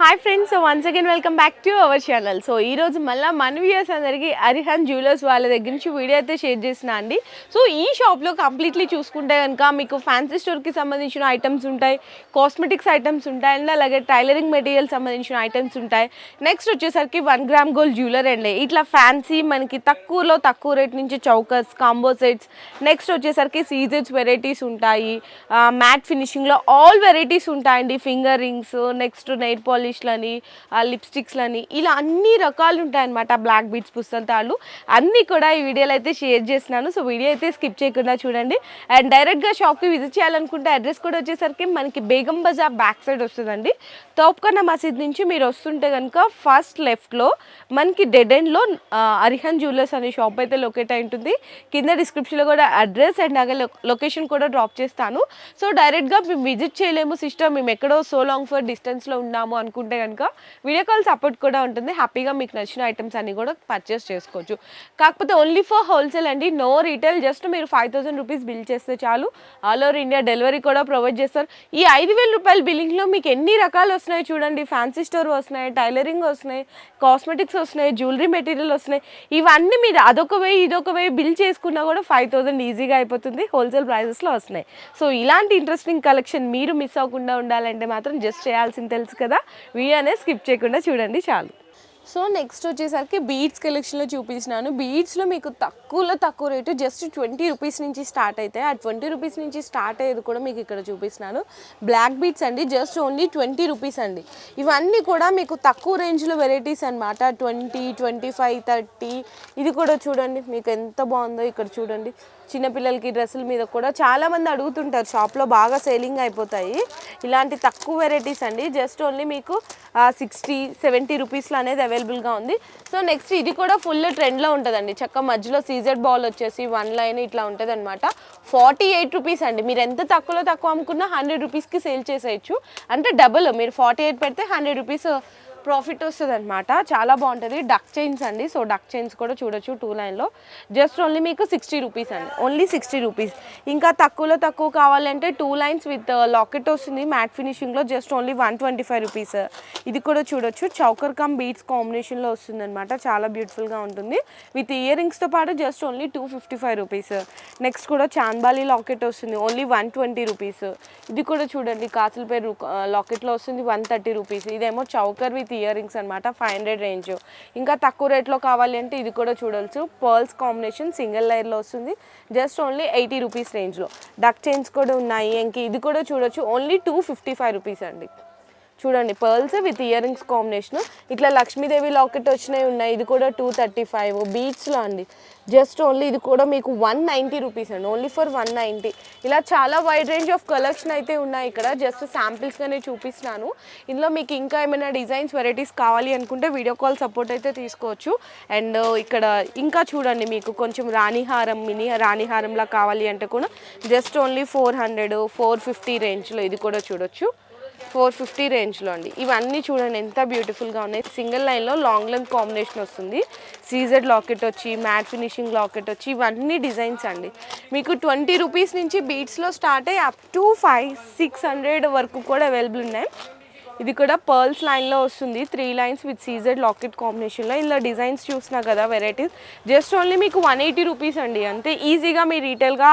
Hi friends, so once again welcome back to our channel. So ఈరోజు మళ్ళీ మన viewers అందరికీ అరిహంత్ జ్యువెలర్స్ వాళ్ళ దగ్గర నుంచి వీడియో అయితే షేర్ చేసిన అండి. సో ఈ షాప్లో కంప్లీట్లీ చూసుకుంటే కనుక మీకు ఫ్యాన్సీ స్టోర్కి సంబంధించిన ఐటమ్స్ ఉంటాయి, కాస్మెటిక్స్ ఐటమ్స్ ఉంటాయి, అండ్ అలాగే టైలరింగ్ మెటీరియల్ సంబంధించిన ఐటమ్స్ ఉంటాయి. నెక్స్ట్ వచ్చేసరికి 1 గ్రామ్ గోల్డ్ జ్యువెలరీ అండి. ఇట్లా ఫ్యాన్సీ మనకి తక్కువ రేట్ నుంచి చౌకర్స్, కాంబో సెట్స్, నెక్స్ట్ వచ్చేసరికి సీజెట్స్ వెరైటీస్ ఉంటాయి, మ్యాట్ ఫినిషింగ్లో ఆల్ వెరైటీస్ ఉంటాయండి. ఫింగర్ రింగ్స్, నెక్స్ట్ నెయిల్ పాలిష్లని, లిప్స్టిక్స్లని, ఇలా అన్ని రకాలు ఉంటాయన్నమాట. బ్లాక్ బీడ్స్ పుస్తకాలు అన్నీ కూడా ఈ వీడియోలో అయితే షేర్ చేస్తున్నాను. సో వీడియో అయితే స్కిప్ చేయకుండా చూడండి. అండ్ డైరెక్ట్గా షాప్కి విజిట్ చేయాలనుకుంటే అడ్రస్ కూడా వచ్చేసరికి మనకి బేగం బజార్ బ్యాక్ సైడ్ వస్తుందండి. తోప్ఖానా మసీద్ నుంచి మీరు వస్తుంటే కనుక ఫస్ట్ లెఫ్ట్లో మనకి డెడ్ ఎండ్లో అరిహంత్ జ్యువెలర్స్ అనే షాప్ అయితే లొకేట్ అయి ఉంటుంది. కింద డిస్క్రిప్షన్లో కూడా అడ్రస్ అండ్ అలాగే లొకేషన్ కూడా డ్రాప్ చేస్తాను. సో డైరెక్ట్గా మేము విజిట్ చేయలేము సిస్టర్, మేము ఎక్కడో సో లాంగ్ ఫర్ డిస్టెన్స్లో ఉన్నాము అనుకుంటే కనుక వీడియో కాల్ సపోర్ట్ కూడా ఉంటుంది. హ్యాపీగా మీకు నచ్చిన ఐటమ్స్ అన్ని కూడా పర్చేస్ చేసుకోవచ్చు. కాకపోతే ఓన్లీ ఫర్ హోల్సేల్ అండి, నో రీటైల్. జస్ట్ మీరు 5,000 రూపీస్ బిల్ చేస్తే చాలు, ఆల్ ఓవర్ ఇండియా డెలివరీ కూడా ప్రొవైడ్ చేస్తారు. ఈ 5,000 రూపాయల బిల్లింగ్లో మీకు ఎన్ని రకాలు వస్తున్నాయి చూడండి. ఫ్యాన్సీ స్టోర్ వస్తున్నాయి, టైలరింగ్ వస్తున్నాయి, కాస్మెటిక్స్ వస్తున్నాయి, జ్యువెలరీ మెటీరియల్ వస్తున్నాయి. ఇవన్నీ మీరు అదొక వెయ్యి ఇదొక వెయ్యి బిల్ చేసుకున్నా కూడా 5,000 ఈజీగా అయిపోతుంది. హోల్సేల్ ప్రైజెస్లో వస్తున్నాయి. సో ఇలాంటి ఇంట్రెస్టింగ్ కలెక్షన్ మీరు మిస్ అవ్వకుండా ఉండాలంటే మాత్రం జస్ట్ చేయాల్సింది తెలుసు కదా, వీడియోనే స్కిప్ చేయకుండా చూడండి చాలు. సో నెక్స్ట్ వచ్చేసరికి బీడ్స్ కలెక్షన్లో చూపించినాను. బీడ్స్లో మీకు తక్కువ రేటు జస్ట్ 20 రూపీస్ నుంచి స్టార్ట్ అవుతాయి. ఆ 20 రూపీస్ నుంచి స్టార్ట్ అయ్యేది కూడా మీకు ఇక్కడ చూపిస్తున్నాను. బ్లాక్ బీడ్స్ అండి, జస్ట్ ఓన్లీ 20 రూపీస్ అండి. ఇవన్నీ కూడా మీకు తక్కువ రేంజ్లో వెరైటీస్ అనమాట. 20, 25, 30. ఇది కూడా చూడండి మీకు ఎంత బాగుందో. ఇక్కడ చూడండి, చిన్నపిల్లలకి డ్రెస్సుల మీద కూడా చాలామంది అడుగుతుంటారు, షాప్లో బాగా సేలింగ్ అయిపోతాయి. ఇలాంటి తక్కువ వెరైటీస్ అండి, జస్ట్ ఓన్లీ మీకు 60, 70 రూపీస్లో అనేది అవైలబుల్గా ఉంది. సో నెక్స్ట్ ఇది కూడా ఫుల్ ట్రెండ్లో ఉంటుందండి. చక్క మధ్యలో సీజెడ్ బాల్ వచ్చేసి 1 లైన్ ఇట్లా ఉంటుంది అనమాట. 48 రూపీస్ అండి. మీరు ఎంత తక్కువ అమ్ముకున్నా 100 రూపీస్కి సేల్ చేసేయచ్చు. అంటే డబుల్, మీరు 48 పెడితే 100 రూపీస్ ప్రాఫిట్ వస్తుంది అనమాట. చాలా బాగుంటుంది. డక్ చైన్స్ అండి. సో డక్ చైన్స్ కూడా చూడొచ్చు 2 లైన్లో. జస్ట్ ఓన్లీ మీకు 60 రూపీస్ అండి, ఓన్లీ 60 రూపీస్. ఇంకా తక్కువ కావాలంటే 2 లైన్స్ విత్ లాకెట్ వస్తుంది మ్యాట్ ఫినిషింగ్లో, జస్ట్ ఓన్లీ 125 రూపీస్. ఇది కూడా చూడొచ్చు, చౌకర్ కమ్ బీడ్స్ కాంబినేషన్లో వస్తుంది అనమాట. చాలా బ్యూటిఫుల్గా ఉంటుంది. విత్ ఇయర్ రింగ్స్తో పాటు జస్ట్ ఓన్లీ 255 రూపీస్. నెక్స్ట్ కూడా చాంబాలి లాకెట్ వస్తుంది, ఓన్లీ 120 రూపీస్. ఇది కూడా చూడండి, కాసుల పేరు లాకెట్లో వస్తుంది, 130 రూపీస్. ఇదేమో చౌకర్ విత్ ఇయర్ రింగ్స్ అనమాట, 500 రేంజ్. ఇంకా తక్కువ రేట్లో కావాలి అంటే ఇది కూడా చూడవచ్చు, పర్ల్స్ కాంబినేషన్ సింగిల్ లేయర్లో వస్తుంది, జస్ట్ ఓన్లీ 80 రూపీస్ రేంజ్లో. డక్ చైన్స్ కూడా ఉన్నాయి. ఇంక ఇది కూడా చూడొచ్చు, ఓన్లీ 255 రూపీస్ అండి. చూడండి, pearls with ear rings combination. ఇట్లా లక్ష్మీదేవి లాకెట్ వచ్చినాయి ఉన్నాయి. ఇది కూడా 235 బీట్స్లో అండి. జస్ట్ ఓన్లీ ఇది కూడా మీకు 190 రూపీస్ అండి, ఓన్లీ ఫర్ 190. ఇలా చాలా వైడ్ రేంజ్ ఆఫ్ కలెక్షన్ అయితే ఉన్నాయి. ఇక్కడ జస్ట్ శాంపిల్స్గానే చూపిస్తున్నాను. ఇందులో మీకు ఇంకా ఏమైనా డిజైన్స్ వెరైటీస్ కావాలి అనుకుంటే వీడియో కాల్ సపోర్ట్ అయితే తీసుకోవచ్చు. అండ్ ఇక్కడ ఇంకా చూడండి, మీకు కొంచెం రాణిహారం, మినీ రాణిహారంలా కావాలి అంటే కూడా జస్ట్ ఓన్లీ 400, 450 రేంజ్లో. ఇది కూడా చూడొచ్చు, 450 రేంజ్లో అండి. ఇవన్నీ చూడండి ఎంత బ్యూటిఫుల్గా ఉన్నాయి. సింగిల్ లైన్లో లాంగ్ లెంత్ కాంబినేషన్ వస్తుంది. సీజెడ్ లాకెట్ వచ్చి, మ్యాట్ ఫినిషింగ్ లాకెట్ వచ్చి, ఇవన్నీ డిజైన్స్ అండి. మీకు 20 రూపీస్ నుంచి బీట్స్లో స్టార్ట్ అయ్యి అప్ టు 500-600 వరకు కూడా అవైలబుల్ ఉన్నాయి. ఇది కూడా పర్ల్స్ లైన్లో వస్తుంది, 3 లైన్స్ విత్ సీజెడ్ లాకెట్ కాంబినేషన్లో. ఇలా డిజైన్స్ చూసినా కదా వెరైటీస్, జస్ట్ ఓన్లీ మీకు 180 రూపీస్ అండి. అంతే ఈజీగా మీ రీటైల్గా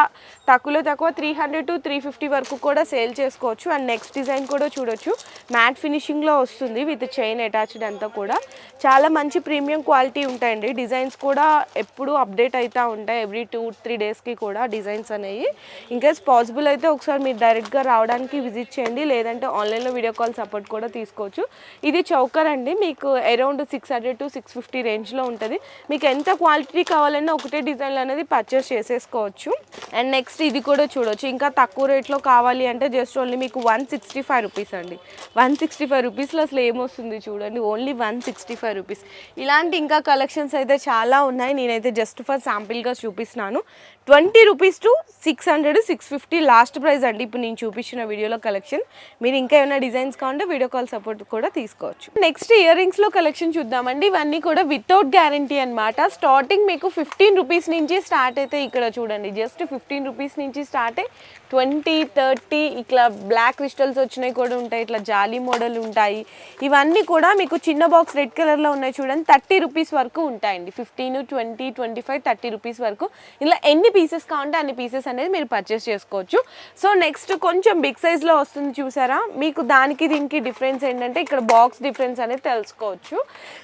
తక్కువ 300 to 350 వరకు కూడా సేల్ చేసుకోవచ్చు. అండ్ నెక్స్ట్ డిజైన్ కూడా చూడొచ్చు, మ్యాట్ ఫినిషింగ్లో వస్తుంది విత్ చైన్ అటాచ్డ్. అంతా కూడా చాలా మంచి ప్రీమియం క్వాలిటీ ఉంటాయండి. డిజైన్స్ కూడా ఎప్పుడు అప్డేట్ అవుతూ ఉంటాయి, ఎవ్రీ 2-3 డేస్కి కూడా డిజైన్స్ అనేవి. ఇన్కేస్ పాసిబుల్ అయితే ఒకసారి మీరు డైరెక్ట్గా రావడానికి విజిట్ చేయండి, లేదంటే ఆన్లైన్లో వీడియో కాల్ సపోర్ట్ కూడా తీసుకోవచ్చు. ఇది చౌకర్ అండి, మీకు అరౌండ్ 600 to 650 రేంజ్లో ఉంటుంది. మీకు ఎంత క్వాలిటీ కావాలన్నా ఒకటే డిజైన్లు అనేది పర్చేస్ చేసేసుకోవచ్చు. అండ్ నెక్స్ట్ ఇది కూడా చూడొచ్చు, ఇంకా తక్కువ రేట్లో కావాలి అంటే జస్ట్ ఓన్లీ మీకు 165 రూపీస్ అండి. 165 రూపీస్లో అసలు ఏమొస్తుంది చూడండి, ఓన్లీ 165 రూపీస్. ఇలాంటి ఇంకా కలెక్షన్స్ అయితే చాలా ఉన్నాయి. నేనైతే జస్ట్ ఫర్ శాంపిల్గా చూపిస్తున్నాను. 20 రూపీస్ టు 600, 650 లాస్ట్ ప్రైస్ అండి ఇప్పుడు నేను చూపించిన వీడియోలో కలెక్షన్. మీరు ఇంకా ఏమైనా డిజైన్స్ కావాలంటే వీడియో వీడియో కాల్ సపోర్ట్ కూడా తీసుకోవచ్చు. నెక్స్ట్ ఇయర్ రింగ్స్ లో కలెక్షన్ చూద్దామండి. ఇవన్నీ కూడా వితౌట్ గ్యారంటీ అన్నమాట. స్టార్టింగ్ మీకు 15 రూపీస్ నుంచి స్టార్ట్ అయితే ఇక్కడ చూడండి, జస్ట్ 15 రూపీస్ నుంచి స్టార్ట్ అయ్యి 20, 30 ఇట్లా బ్లాక్ క్రిస్టల్స్ వచ్చినాయి కూడా ఉంటాయి, ఇట్లా జాలీ మోడల్ ఉంటాయి. ఇవన్నీ కూడా మీకు చిన్న బాక్స్ రెడ్ కలర్లో ఉన్నాయి చూడండి, 30 రూపీస్ వరకు ఉంటాయండి. 15, 20, 25, 30 రూపీస్ వరకు. ఇలా ఎన్ని పీసెస్ కావాలంటే అన్ని పీసెస్ అనేది మీరు పర్చేస్ చేసుకోవచ్చు. సో నెక్స్ట్ కొంచెం బిగ్ సైజ్లో వస్తుంది చూసారా, మీకు దానికి దీనికి డిఫరెన్స్ ఏంటంటే ఇక్కడ బాక్స్ డిఫరెన్స్ అనేది తెలుసుకోవచ్చు.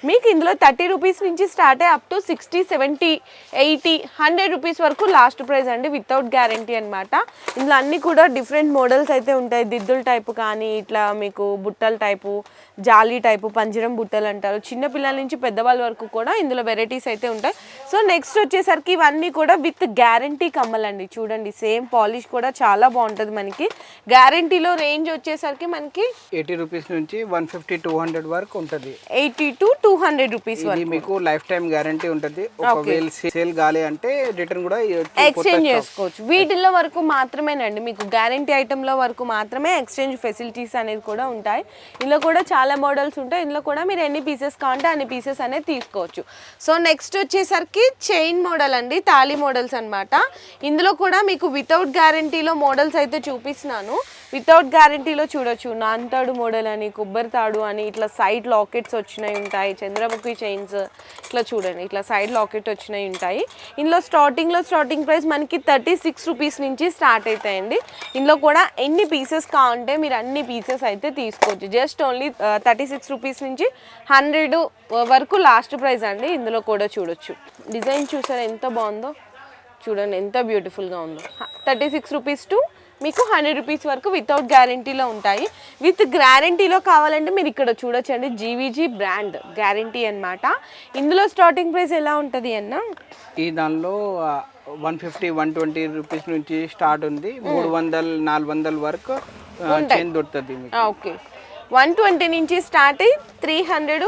మీకు ఇందులో 30 రూపీస్ నుంచి స్టార్ట్ అయ్యి అప్ టు 60, 70, 80, 100 రూపీస్ వరకు లాస్ట్ ప్రైస్ అండి, వితౌట్ గ్యారంటీ అనమాట. ఇందులో అన్నీ కూడా డిఫరెంట్ మోడల్స్ అయితే ఉంటాయి. దిద్దుల టైపు కానీ ఇట్లా మీకు బుట్టల టైపు, జాలీ టైపు, పంజరం బుట్టలు అంటారు. చిన్నపిల్లల నుంచి పెద్దవాళ్ళ వరకు కూడా ఇందులో వెరైటీస్ అయితే ఉంటాయి. సో నెక్స్ట్ వచ్చేసరికి ఇవన్నీ కూడా విత్ గ్యారంటీ కమ్మలండి. చూడండి సేమ్ పాలిష్ కూడా చాలా బాగుంటుంది మనకి. గ్యారంటీలో రేంజ్ వచ్చేసరికి మనకి 80 రూపీస్ నుంచి 150, 200 వరకు ఉంటుంది. 80 to 200 రూపీస్ వరకు మీకు లైఫ్ టైం గ్యారంటీ ఉంటుంది. ఒకవేళ సేల్ కాలే అంటే రిటర్న్ కూడా ఎక్స్చేంజ్ చేసుకోవచ్చు. వీటిల్లో వరకు మాత్రమేనండి, మీకు గ్యారంటీ ఐటెంలో వరకు మాత్రమే ఎక్స్చేంజ్ ఫెసిలిటీస్ అనేది కూడా ఉంటాయి. ఇందులో కూడా చాలా మోడల్స్ ఉంటాయి. ఇందులో కూడా మీరు ఎన్ని పీసెస్ కావాలంటే అన్ని పీసెస్ అనేది తీసుకోవచ్చు. సో నెక్స్ట్ వచ్చేసరికి చైన్ మోడల్ అండి, తాళి మోడల్స్ అనమాట. ఇందులో కూడా మీకు వితౌట్ గ్యారంటీలో మోడల్స్ అయితే చూపిస్తున్నాను. వితౌట్ గ్యారంటీలో చూడొచ్చు, నాంతాడు మోడల్ అని, కొబ్బరి తాడు అని, ఇట్లా సైడ్ లాకెట్స్ వచ్చినాయి ఉంటాయి, చంద్రముఖి చైన్స్ ఇట్లా చూడండి, ఇట్లా సైడ్ లాకెట్ వచ్చినాయి ఉంటాయి. ఇందులో స్టార్టింగ్ ప్రైస్ మనకి 36 రూపీస్ నుంచి స్టార్ట్ అవుతాయండి. ఇందులో కూడా ఎన్ని పీసెస్ కావాలంటే మీరు అన్ని పీసెస్ అయితే తీసుకోవచ్చు. జస్ట్ ఓన్లీ 36 రూపీస్ నుంచి 100 వరకు లాస్ట్ ప్రైస్ అండి. ఇందులో కూడా చూడొచ్చు, డిజైన్ చూసారా ఎంత బాగుందో, చూడండి ఎంత బ్యూటిఫుల్గా ఉందో. 36 రూపీస్ టు మీకు 100 రూపీస్ వరకు వితౌట్ గ్యారంటీలో ఉంటాయి. విత్ గ్యారంటీలో కావాలంటే మీరు ఇక్కడ చూడొచ్చండి, జీవీజీ బ్రాండ్ గ్యారంటీ అన్నమాట. ఇందులో స్టార్టింగ్ ప్రైస్ ఎలా ఉంటుంది అన్న? ఈ దానిలో 150, 120 రూపీస్ నుంచి స్టార్ట్ ఉంది. 300, 400 వరకు చైన్ దొరుకుతుంది. ఓకే, 120 నుంచి స్టార్ట్ అయ్యి 300,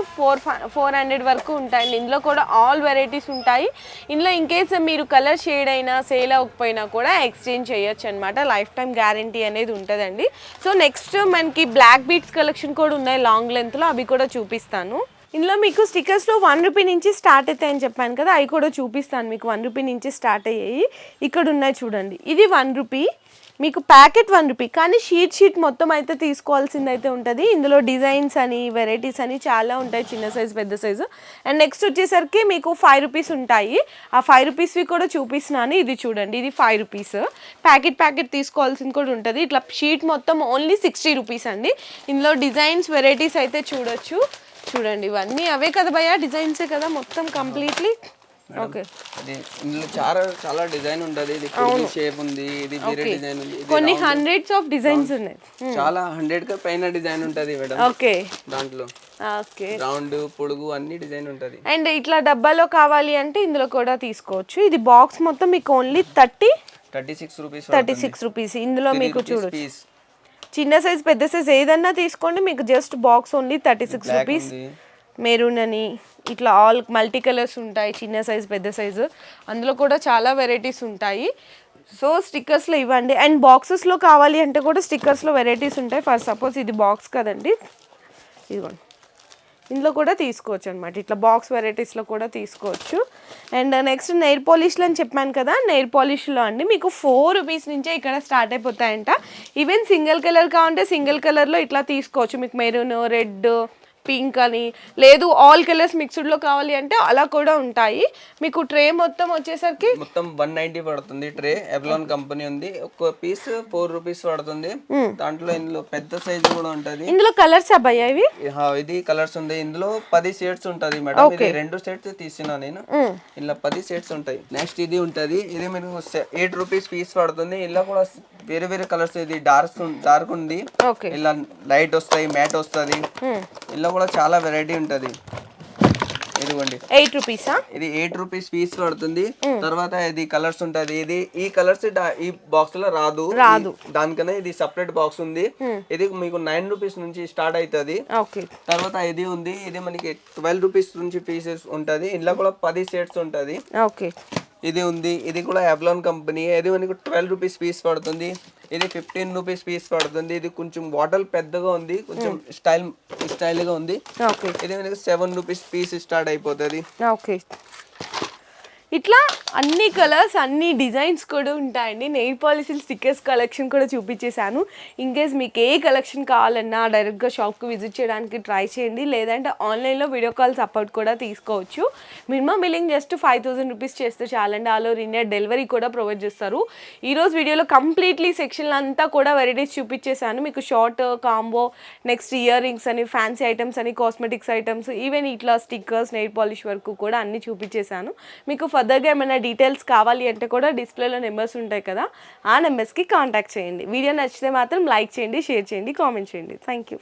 400 వరకు ఉంటాయండి. ఇందులో కూడా ఆల్ వెరైటీస్ ఉంటాయి. ఇందులో ఇన్ కేస్ మీరు కలర్ షేడ్ అయినా సేల్ అవ్వకపోయినా కూడా ఎక్స్చేంజ్ చేయొచ్చు అనమాట. లైఫ్ టైం గ్యారంటీ అనేది ఉంటుందండి. సో నెక్స్ట్ మనకి బ్లాక్ బీట్స్ కలెక్షన్ కూడా ఉన్నాయి లాంగ్ లెంత్లో, అవి కూడా చూపిస్తాను. ఇందులో మీకు స్టిక్కర్స్లో 1 రూపీ నుంచి స్టార్ట్ అవుతాయని చెప్పాను కదా, అవి కూడా చూపిస్తాను. మీకు 1 రూపీ నుంచి స్టార్ట్ అయ్యాయి, ఇక్కడ ఉన్నాయి చూడండి. ఇది 1 రూపీ, మీకు ప్యాకెట్ 1 రూపీ, కానీ షీట్ మొత్తం అయితే తీసుకోవాల్సింది అయితే ఉంటుంది. ఇందులో డిజైన్స్ అని వెరైటీస్ అని చాలా ఉంటాయి, చిన్న సైజు పెద్ద సైజు. అండ్ నెక్స్ట్ వచ్చేసరికి మీకు 5 రూపీస్ ఉంటాయి. ఆ 5 రూపీస్వి కూడా చూపిస్తున్నాను. ఇది చూడండి, ఇది 5 రూపీస్, ప్యాకెట్ తీసుకోవాల్సింది కూడా ఉంటుంది. ఇట్లా షీట్ మొత్తం ఓన్లీ 60 రూపీస్ అండి. ఇందులో డిజైన్స్ వెరైటీస్ అయితే చూడొచ్చు. చూడండి ఇవన్నీ అవే కదా భయ్యా, డిజైన్సే కదా మొత్తం కంప్లీట్లీ. ఓకే, ఇందులో చాలా డిజైన్ ఉంటది. ఇది షేప్ ఉంది, ఇది వేరే డిజైన్ ఉంది, కొన్ని హండ్రెడ్స్ ఆఫ్ డిజైన్స్ ఉన్నాయి, చాలా 100 పైన డిజైన్ ఉంటది మేడం. ఓకే, దాంట్లో ఓకే రౌండ్ పొడుగు అన్ని డిజైన్ ఉంటది. అండ్ ఇట్లా డబ్బాలో కావాలి అంటే ఇందులో కూడా తీసుకోవచ్చు. ఇది బాక్స్ మొత్తం మీకు ఓన్లీ 36 రూపీస్. 36 రూపీస్. ఇందులో మీకు చూడొచ్చు, చిన్న సైజ్ పెద్ద సైజ్ ఏదన్నా తీసుకోండి, మీకు just box only 36 rupees. Maroon అని ఇట్లా ఆల్ మల్టీ కలర్స్ ఉంటాయి, చిన్న సైజ్ పెద్ద సైజు. అందులో కూడా చాలా వెరైటీస్ ఉంటాయి. సో స్టిక్కర్స్లో ఇవ్వండి. అండ్ బాక్సెస్లో కావాలి అంటే కూడా స్టిక్కర్స్లో వెరైటీస్ ఉంటాయి. ఫర్ సపోజ్ ఇది బాక్స్ కదండి, ఇదిగోండి, ఇందులో కూడా తీసుకోవచ్చు అనమాట. ఇట్లా బాక్స్ వెరైటీస్లో కూడా తీసుకోవచ్చు. అండ్ నెక్స్ట్ నెయిల్ పాలిష్లు అని చెప్పాను కదా, నెయిల్ పాలిష్లో అండి మీకు 4 రూపీస్ నుంచే ఇక్కడ స్టార్ట్ అయిపోతాయంట. ఈవెన్ సింగిల్ కలర్ కావాలంటే సింగిల్ కలర్లో ఇట్లా తీసుకోవచ్చు. మీకు మెరూన్, రెడ్, పింక్ అని, లేదు ఆల్ కలర్స్ మిక్స్డ్లో కావాలి అంటే అలా కూడా ఉంటాయి. మీకు ట్రే మొత్తం వచ్చేసరికి మొత్తం 190 పడుతుంది. ట్రే ఎవ్లాన్ కంపెనీ ఉంది. ఒక్క పీస్ 4 రూపీస్ పడుతుంది. దాంట్లో ఇందులో పెద్ద సైజ్ కూడా ఉంటది. ఇందులో కలర్స్ అబ్బాయి ఇవి, ఇది కలర్స్ ఉంది. ఇందులో 10 షేడ్స్ ఉంటది మేడం. ఇది 2 సెట్స్ తీసినా నేను. ఇలా 10 షేడ్స్ ఉంటాయి. నెక్స్ట్ ఇది ఉంటది, ఇది మీరు 8 రూపీస్ పీస్ పడుతుంది. ఇలా కూడా వేరే వేరే కలర్స్, ఇది డార్క్ ఉంది, ఇలా లైట్ వస్తాయి, మ్యాట్ వస్తుంది. ఇలా కూడా చాలా వెరైటీ ఉంటది. ఇదిగోండి 8 రూపీసా, ఇది 8 రూపీస్ పీస్ పడుతుంది. తర్వాత ఇది కలర్స్ ఉంటది. ఇది ఈ కలర్స్ ఈ బాక్స్ లో రాదు, దానికన్నా ఇది సపరేట్ బాక్స్ ఉంది. ఇది మీకు 9 రూపీస్ నుంచి స్టార్ట్ అవుతుంది. తర్వాత ఇది ఉంది, ఇది మనకి 12 రూపీస్ నుంచి పీసెస్ ఉంటది. ఇందులో కూడా 10 సెట్స్ ఉంటది. ఇది ఉంది, ఇది కూడా అవ్లాన్ కంపెనీ. ఇది మనకు 12 రూపీస్ పీస్ పడుతుంది, ఇది 15 రూపీస్ పీస్ పడుతుంది. ఇది కొంచెం బాటిల్ పెద్దగా ఉంది, కొంచెం స్టైల్గా ఉంది. ఓకే ఇది మనకు 7 రూపీస్ పీస్ స్టార్ట్ అయిపోతుంది. ఓకే, ఇట్లా అన్ని కలర్స్ అన్ని డిజైన్స్ కూడా ఉంటాయండి. నెయిల్ పాలిష్ స్టిక్కర్స్ కలెక్షన్ కూడా చూపించేశాను. ఇన్ కేస్ మీకు ఏ కలెక్షన్ కావాలన్నా డైరెక్ట్గా షాప్కి విజిట్ చేయడానికి ట్రై చేయండి, లేదంటే ఆన్లైన్లో వీడియో కాల్ సపోర్ట్ కూడా తీసుకోవచ్చు. మినిమం బిల్లింగ్ జస్ట్ 5000 రూపీస్ చేస్తే చాలండి. ఆల్ ఓవర్ ఇండియా డెలివరీ కూడా ప్రొవైడ్ చేస్తారు. ఈరోజు వీడియోలో కంప్లీట్లీ సెక్షన్ అంతా కూడా వెరైటీస్ చూపించేశాను. మీకు short combo, next ear rings అని, ఫ్యాన్సీ ఐటమ్స్ అని, కాస్మెటిక్స్ ఐటమ్స్, ఈవెన్ ఇట్లా స్టిక్కర్స్, నెయిల్ పాలిష్ వరకు కూడా అన్ని చూపించేశాను. మీకు ఫర్దర్గా ఏమైనా డీటెయిల్స్ కావాలి అంటే కూడా డిస్ప్లేలో నెంబర్స్ ఉంటాయి కదా, ఆ నెంబర్స్కి కాంటాక్ట్ చేయండి. వీడియో నచ్చితే మాత్రం లైక్ చేయండి, షేర్ చేయండి, కామెంట్ చేయండి. Thank you.